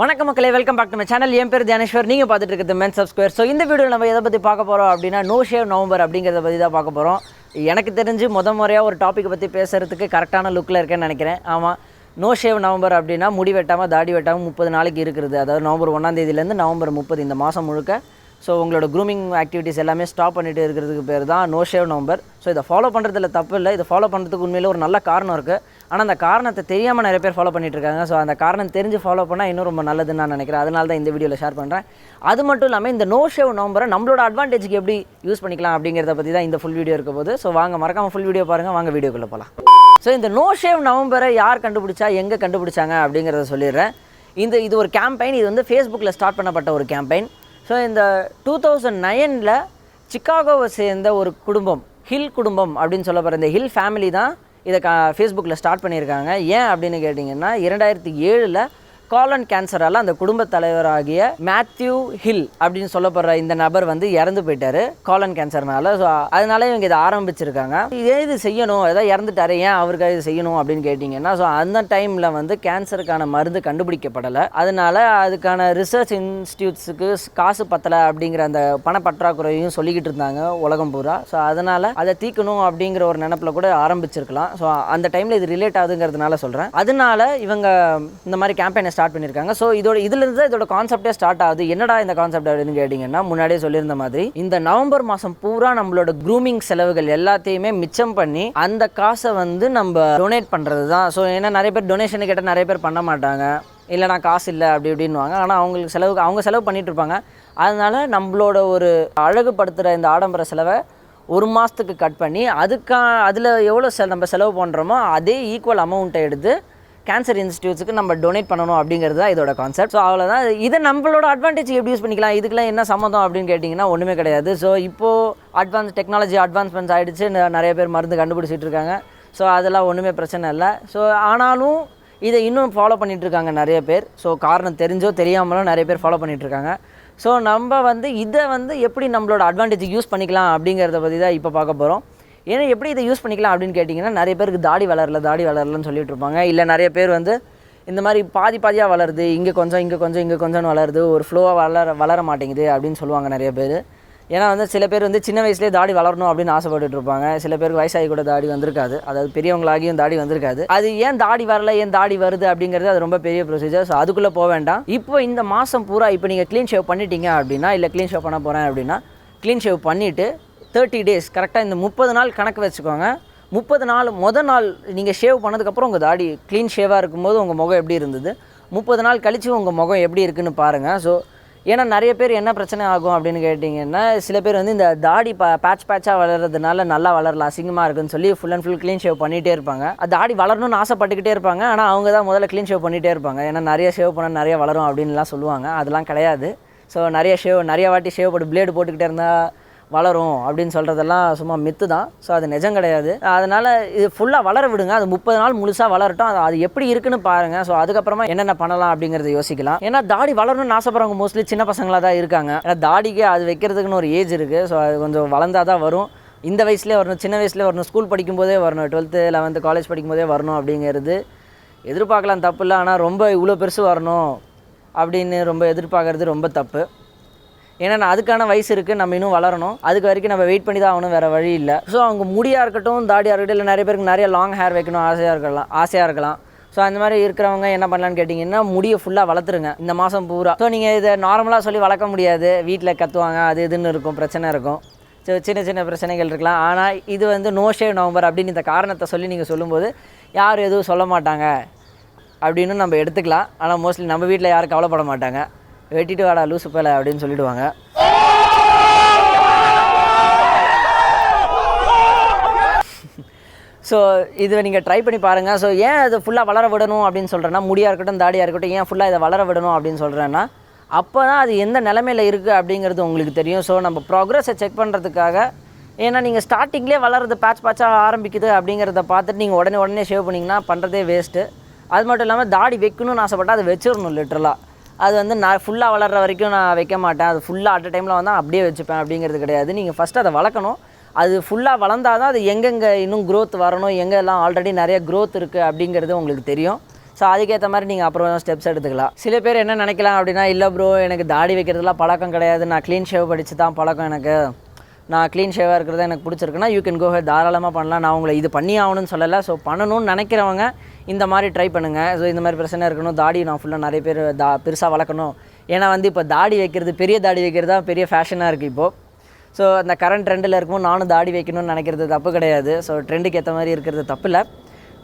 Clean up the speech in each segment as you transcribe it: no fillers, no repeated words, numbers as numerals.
வணக்கம் மக்களே, welcome back to my channel. என் பேர் தியானேஸ்வர். நீங்கள் பார்த்துட்டு இருக்கிறது மென்ஸ் ஆஃப் ஸ்கொயர். ஸோ இந்த வீடியோவில் நம்ம எதை பற்றி பார்க்க போகிறோம் அப்படின்னா நோ ஷேவ் நவம்பர் அப்படிங்கிறத பற்றி தான் பார்க்க போகிறோம். எனக்கு தெரிஞ்சு முறையாக ஒரு டாப்பிக்கை பற்றி பேசுகிறதுக்கு கரெக்டான லுக்கில் இருக்கேன்னு நினைக்கிறேன். ஆமாம், நோ ஷேவ் நவம்பர் அப்படின்னா முடி வெட்டாமல் தாடி வெட்டாமல் 30 நாளைக்கு இருக்கிறது. அதாவது நவம்பர் 1ஆம் தேதியிலேருந்து நவம்பர் 30 இந்த மாதம் முழுக்க. ஸோ உங்களோட க்ரூமிங் ஆக்டிவிட்டீஸ் எல்லாமே ஸ்டாப் பண்ணிட்டு இருக்கிறதுக்கு பேர் தான் நோ ஷேவ் நவம்பர். ஸோ இதை ஃபாலோ பண்ணுறதுல தப்பு இல்லை. இதை ஃபாலோ பண்ணுறதுக்கு உண்மையிலே ஒரு நல்ல காரணம் இருக்குது. ஆனால் அந்த காரணத்தை தெரியாமல் நிறைய பேர் ஃபாலோ பண்ணிட்டு இருக்காங்க. ஸோ அந்த காரணம் தெரிஞ்சு ஃபாலோ பண்ணால் இன்னும் ரொம்ப நல்லதுன்னு நான் நினைக்கிறேன். அதனால தான் இந்த வீடியோவில் ஷேர் பண்ணுறேன். அது மட்டும் இல்லாமல் இந்த நோ ஷேவ் நவம்பரை நம்மளோட அட்வான்டேஜுக்கு எப்படி யூஸ் பண்ணிக்கலாம் அப்படிங்கிறத பற்றி தான் இந்த ஃபுல் வீடியோ இருக்க போது. ஸோ வாங்க, மறக்காமல் ஃபுல் வீடியோ பாருங்கள். வாங்க வீடியோக்குள்ளே போகலாம். ஸோ இந்த நோ ஷேவ் நவம்பரை யார் கண்டுபிடிச்சா, எங்கே கண்டுபிடிச்சாங்க அப்படிங்கிறத சொல்லிடுறேன். இது ஒரு கேம்பெயின். இது வந்து ஃபேஸ்புக்கில் ஸ்டார்ட் பண்ணப்பட்ட ஒரு கேம்பெயின். ஸோ இந்த 2009 சிக்காகோவை சேர்ந்த ஒரு குடும்பம், ஹில் குடும்பம் அப்படின்னு சொல்லப்படுற இந்த ஹில் ஃபேமிலி தான் இதை ஃபேஸ்புக்கில் ஸ்டார்ட் பண்ணியிருக்காங்க. ஏன் அப்படின்னு கேட்டிங்கன்னா 2007 காலன் கேன்சரால் அந்த குடும்ப தலைவராகிய மேத்யூ ஹில் அப்படின்னு சொல்லப்படுற இந்த நபர் வந்து இறந்து போயிட்டார் காலன் கேன்சர்னால. ஸோ அதனால இவங்க இதை ஆரம்பிச்சிருக்காங்க. இது செய்யணும், ஏதாவது இறந்துட்டாரு, ஏன் அவருக்காக இது செய்யணும் அப்படின்னு கேட்டிங்கன்னா, ஸோ அந்த டைமில் வந்து கேன்சருக்கான மருந்து கண்டுபிடிக்கப்படலை. அதனால அதுக்கான ரிசர்ச் இன்ஸ்டியூட்ஸுக்கு காசு பத்தலை அப்படிங்கிற அந்த பணப்பற்றாக்குறையும் சொல்லிக்கிட்டு இருந்தாங்க உலகம் பூரா. ஸோ அதனால் அதை தீக்கணும் அப்படிங்கிற ஒரு நினப்பில் கூட ஆரம்பிச்சிருக்கலாம். ஸோ அந்த டைமில் இது ரிலேட் ஆகுதுங்கிறதுனால சொல்கிறேன். அதனால இவங்க இந்த மாதிரி கேம்பெயினை ஸ்டார்ட் பண்ணியிருக்காங்க. ஸோ இதிலிருந்து இதோட கான்செப்டே ஸ்டார்ட் ஆகுது. என்னடா இந்த கான்செப்ட் அப்படின்னு கேட்டிங்கன்னா, முன்னாடியே சொல்லியிருந்த மாதிரி இந்த நவம்பர் மாதம் பூரா நம்மளோட க்ரூமிங் செலவுகள் எல்லாத்தையுமே மிச்சம் பண்ணி அந்த காசை வந்து நம்ம டொனேட் பண்ணுறது தான். ஸோ ஏன்னா நிறைய பேர் டொனேஷன் கேட்டால் நிறைய பேர் பண்ண மாட்டாங்க, இல்லை நான் காசு இல்லை அப்படி இப்படின்வாங்க. ஆனால் அவங்க செலவு பண்ணிகிட்டு இருப்பாங்க. அதனால் நம்மளோட ஒரு அழகுபடுத்துகிற இந்த ஆடம்பர செலவை ஒரு மாதத்துக்கு கட் பண்ணி அதில் எவ்வளோ நம்ம செலவு பண்ணுறோமோ அதே ஈக்குவல் அமௌண்ட்டை எடுத்து கேன்சர் இன்ஸ்டியூட்ஸுக்கு நம்ம டொனேட் பண்ணணும் அப்படிங்கிறது தான் இதோட கான்செப்ட். ஸோ அவ்வளோதான். இதை நம்மளோட அட்வான்டேஜ் எப்படி யூஸ் பண்ணிக்கலாம், இதுக்கெல்லாம் என்ன சம்மந்தம் அப்படின்னு கேட்டிங்கன்னா ஒன்றுமே கிடையாது. ஸோ இப்போது டெக்னாலஜி அட்வான்ஸ்மெண்ட்ஸ் ஆகிடுச்சு, நிறைய பேர் மருந்து கண்டுபிடிச்சிட்டு இருக்காங்க. ஸோ அதெல்லாம் ஒன்றுமே பிரச்சனை இல்லை. ஸோ ஆனாலும் இதை இன்னும் ஃபாலோ பண்ணிகிட்ருக்காங்க நிறைய பேர். ஸோ காரணம் தெரிஞ்சோ தெரியாமலும் நிறைய பேர் ஃபாலோ பண்ணிகிட்ருக்காங்க. ஸோ நம்ம வந்து இதை வந்து எப்படி நம்மளோட அட்வான்டேஜ் யூஸ் பண்ணிக்கலாம் அப்படிங்கிறத பற்றி தான் இப்போ பார்க்க போகிறோம். ஏன்னா எப்படி இதை யூஸ் பண்ணிக்கலாம் அப்படின்னு கேட்டிங்கன்னா, நிறைய பேருக்கு தாடி வளரலன்னு சொல்லிட்டு இருப்பாங்க. இல்லை நிறைய பேர் வந்து இந்த மாதிரி பாதியாக வளருது, இங்கே கொஞ்சம் வளருது, ஒரு ஃப்ளோவாக வளர மாட்டேங்குது அப்படின்னு சொல்லுவாங்க நிறைய பேர். ஏன்னா வந்து சில பேர் வந்து சின்ன வயசுலேயே தாடி வளரணும் அப்படின்னு ஆசைப்பட்டுட்டு இருப்பாங்க. சில பேருக்கு வயசாகி கூட தாடி வந்திருக்காது, அதாவது பெரியவங்களாகியும் தாடி வந்திருக்காது. அது ஏன் தாடி வரல, ஏன் தாடி வருது அப்படிங்கிறது அது ரொம்ப பெரிய ப்ரொசீஜர். ஸோ அதுக்குள்ளே போக வேண்டாம். இப்போ இந்த மாதம் பூரா இப்போ நீங்கள் க்ளீன் ஷேவ் பண்ணிட்டீங்க அப்படின்னா, இல்லை க்ளீன் ஷேவ் பண்ண போகிறேன் அப்படின்னா, க்ளீன் ஷேவ் பண்ணிவிட்டு 30 days கரெக்டாக இந்த 30 நாள் கணக்கு வச்சுக்கோங்க. 30 நாள் நாள் நீங்கள் ஷேவ் பண்ணதுக்கப்புறம் உங்கள் தாடி க்ளீன் ஷேவாக இருக்கும்போது உங்கள் முகம் எப்படி இருந்தது, 30 நாள் கழித்து உங்கள் முகம் எப்படி இருக்குதுன்னு பாருங்கள். ஸோ ஏன்னா நிறைய பேர் என்ன பிரச்சனை ஆகும் அப்படின்னு கேட்டிங்கன்னா, சில பேர் வந்து இந்த தாடி பேட்சாக வளர்கிறதுனால நல்லா வளரலாம், அசிங்கமாக இருக்குன்னு சொல்லி full and full clean shave பண்ணிகிட்டே இருப்பாங்க. தாடி வளரணும்னு ஆசைப்பட்டுக்கிட்டே இருப்பாங்க. ஆனால் அவங்க தான் முதல்ல க்ளீன் ஷேவ் பண்ணிகிட்டே இருப்பாங்க. ஏன்னா நிறைய ஷேவ் பண்ணால் நிறைய வளரும் அப்படின்லாம் சொல்லுவாங்க. அதெல்லாம் கிடையாது. ஸோ நிறைய வாட்டி ஷேவ் போட்டு பிளேடு போட்டுக்கிட்டே இருந்தால் வளரும் அப்படின்னு சொல்கிறதெல்லாம் சும்மா மித்து தான். ஸோ அது நிஜம் கிடையாது. அதனால் இது ஃபுல்லாக வளர விடுங்க. அது 30 நாள் முழுசாக வளரட்டும். அது எப்படி இருக்குன்னு பாருங்கள். ஸோ அதுக்கப்புறமா என்னென்ன பண்ணலாம் அப்படிங்கிறத யோசிக்கலாம். ஏன்னா தாடி வளரணும்னு ஆசைப்படுறவங்க மோஸ்ட்லி சின்ன பசங்களாக தான் இருக்காங்க. ஏன்னா தாடிக்கு அது வைக்கிறதுக்குன்னு ஒரு ஏஜ் இருக்குது. ஸோ அது கொஞ்சம் வளர்ந்தால் தான் வரும். இந்த வயசுலேயே வரணும், சின்ன வயசுலேயே வரணும், ஸ்கூல் படிக்கும்போதே வரணும், 12th 11th காலேஜ் படிக்கும்போதே வரணும் அப்படிங்கிறது எதிர்பார்க்கலாம், தப்பு இல்லை. ஆனால் ரொம்ப இவ்வளோ பெருசு வரணும் அப்படின்னு ரொம்ப எதிர்பார்க்கறது ரொம்ப தப்பு. ஏன்னா அதுக்கான வயசு இருக்குது, நம்ம இன்னும் வளரணும். அதுக்கு வரைக்கும் நம்ம வெயிட் பண்ணி தான் ஆகணும், வேறு வழி இல்லை. ஸோ அவங்க முடியாக இருக்கட்டும், தாடியாக இருக்கட்டும், இல்லை நிறைய பேருக்கு நிறைய லாங் ஹேர் வைக்கணும் ஆசையாக இருக்கலாம். ஸோ அந்த மாதிரி இருக்கிறவங்க என்ன பண்ணலான்னு கேட்டிங்கன்னா, முடியை ஃபுல்லாக வளர்த்துருங்க இந்த மாதம் பூரா. ஸோ நீங்கள் இதை நார்மலாக சொல்லி வளர்க்க முடியாது, வீட்டில் கத்துவாங்க, அது இதுன்னு இருக்கும், பிரச்சனை இருக்கும். ஸோ சின்ன பிரச்சனைகள் இருக்கலாம். ஆனால் இது வந்து நோ ஷேவ் நவம்பர் அப்படின்னு இந்த காரணத்தை சொல்லி நீங்கள் சொல்லும்போது யாரும் எதுவும் சொல்ல மாட்டாங்க அப்படின்னு நம்ம எடுத்துக்கலாம். ஆனால் மோஸ்ட்லி நம்ம வீட்டில் யாரும் கவலைப்பட மாட்டாங்க. வெட்டிட்டு வாடா லூசு பேல அப்படின்னு சொல்லிவிடுவாங்க. ஸோ இதை நீங்கள் ட்ரை பண்ணி பாருங்கள். ஸோ ஏன் அது ஃபுல்லாக வளர விடணும் அப்படின்னு சொல்கிறேன்னா, முடியாக இருக்கட்டும் தாடியாக இருக்கட்டும், ஏன் ஃபுல்லாக இதை வளர விடணும் அப்படின்னு சொல்கிறேன்னா, அப்போ தான் அது எந்த நிலைமையில் இருக்குது அப்படிங்கிறது உங்களுக்கு தெரியும். ஸோ நம்ம ப்ராக்ரஸை செக் பண்ணுறதுக்காக. ஏன்னா நீங்கள் ஸ்டார்டிங்லேயே வளர்றது பேட்சாக ஆரம்பிக்குது அப்படிங்கிறத பார்த்துட்டு நீங்கள் உடனே ஷேவ் பண்ணிங்கன்னா பண்ணுறதே வேஸ்ட்டு. அது மட்டும் இல்லாமல் தாடி வைக்கணும்னு ஆசைப்பட்டால் அதை வச்சிடணும் லிட்டரலாக. அது வந்து நான் ஃபுல்லாக வளர்கிற வரைக்கும் நான் வைக்க மாட்டேன், அது ஃபுல்லாக அட் டைமில் வந்தால் அப்படியே வச்சுப்பேன் அப்படிங்கிறது கிடையாது. நீங்கள் ஃபஸ்ட்டு அதை வளர்க்கணும். அது ஃபுல்லாக வளர்ந்தால் தான் அது எங்கெங்கே இன்னும் க்ரோத் வரணும், எங்கெல்லாம் ஆல்ரெடி நிறைய க்ரோத் இருக்குது அப்படிங்கிறது உங்களுக்கு தெரியும். ஸோ அதுக்கேற்ற மாதிரி நீங்கள் அப்புறம் ஸ்டெப்ஸ் எடுத்துக்கலாம். சில பேர் என்ன நினைக்கலாம் அப்படின்னா, இல்லை ப்ரோ எனக்கு தாடி வைக்கிறதுலாம் பழக்கம் கிடையாது, நான் க்ளீன் ஷேவ் படித்து தான் பழக்கம், எனக்கு நான் க்ளீன் ஷேவாக இருக்கிறது எனக்கு பிடிச்சிருக்குன்னா யூ கேன் கோ ஹெட், தாராளமாக பண்ணலாம். நான் உங்களை இது பண்ணி ஆகணும்னு சொல்லலை. ஸோ பண்ணணும்னு நினைக்கிறவங்க இந்த மாதிரி ட்ரை பண்ணுங்கள். ஸோ இந்த மாதிரி பிரச்சனை இருக்கணும், தாடி நான் ஃபுல்லாக நிறைய பேர் பெருசாக வளர்க்கணும். ஏன்னா இப்போ தாடி வைக்கிறது, பெரிய தாடி வைக்கிறது தான் பெரிய ஃபேஷனாக இருக்குது இப்போது. ஸோ அந்த கரண்ட் ட்ரெண்டில் இருக்கும்போது நானும் தாடி வைக்கணும்னு நினைக்கிறது தப்பு கிடையாது. ஸோ ட்ரெண்டுக்கு ஏற்ற மாதிரி இருக்கிறது தப்பு இல்லை.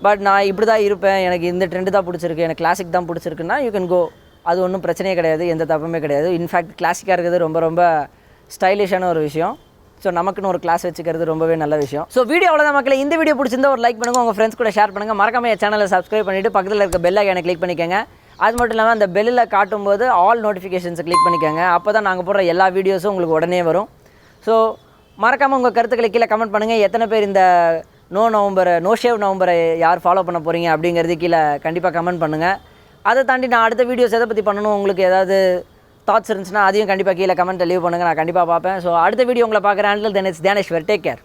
பட் நான் இப்படி தான் இருப்பேன், எனக்கு இந்த ட்ரெண்டு தான் பிடிச்சிருக்கு, எனக்கு கிளாசிக் தான் பிடிச்சிருக்குன்னா யூ கேன் கோ. அது ஒன்றும் பிரச்சனையே கிடையாது, எந்த தப்புமே கிடையாது. இன்ஃபேக்ட் கிளாசிக்காக இருக்கிறது ரொம்ப ரொம்ப ஸ்டைலிஷான ஒரு விஷயம். ஸோ நமக்குன்னு ஒரு கிளாஸ் வச்சுக்கிறது ரொம்பவே நல்ல விஷயம். ஸோ வீடியோ அவ்வளோதான் மக்களே. இந்த வீடியோ பிடிச்சிருந்தா ஒரு லைக் பண்ணுங்கள், உங்கள் ஃப்ரெண்ட்ஸ் கூட ஷேர் பண்ணுங்கள். மறக்காம என் சேனலை சப்ஸ்கிரைப் பண்ணிவிட்டு பக்கத்தில் இருக்க பெல் ஐகானை கிளிக் பண்ணிக்கோங்க. அது மட்டும் இல்லாமல் அந்த பெல்லில் காட்டும்போது ஆல் நோட்டிஃபிகேஷன்ஸை கிளிக் பண்ணிக்கோங்க. அப்போ தான் நாங்கள் போடுற எல்லா வீடியோஸும் உங்களுக்கு உடனே வரும். ஸோ மறக்காமல் உங்கள் கருத்துக்களை கீழே கமெண்ட் பண்ணுங்கள். எத்தனை பேர் இந்த நோ ஷேவ் நவம்பரை யார் ஃபாலோ பண்ண போகிறீங்க அப்படிங்கிறது கீழே கண்டிப்பாக கமெண்ட் பண்ணுங்கள். அதை தாண்டி நான் அடுத்த வீடியோஸ் எதை பற்றி பண்ணணும், உங்களுக்கு ஏதாவது தாட்ஸ் இருந்துச்சுன்னா அதையும் கண்டிப்பாக கீழே கமெண்ட்டை லீவ் பண்ணுங்கள், நான் கண்டிப்பாக பார்ப்பேன். ஸோ அடுத்த வீடியோ உங்களை பார்க்குறேன். Until then, it's Dhaneshwar. Take care.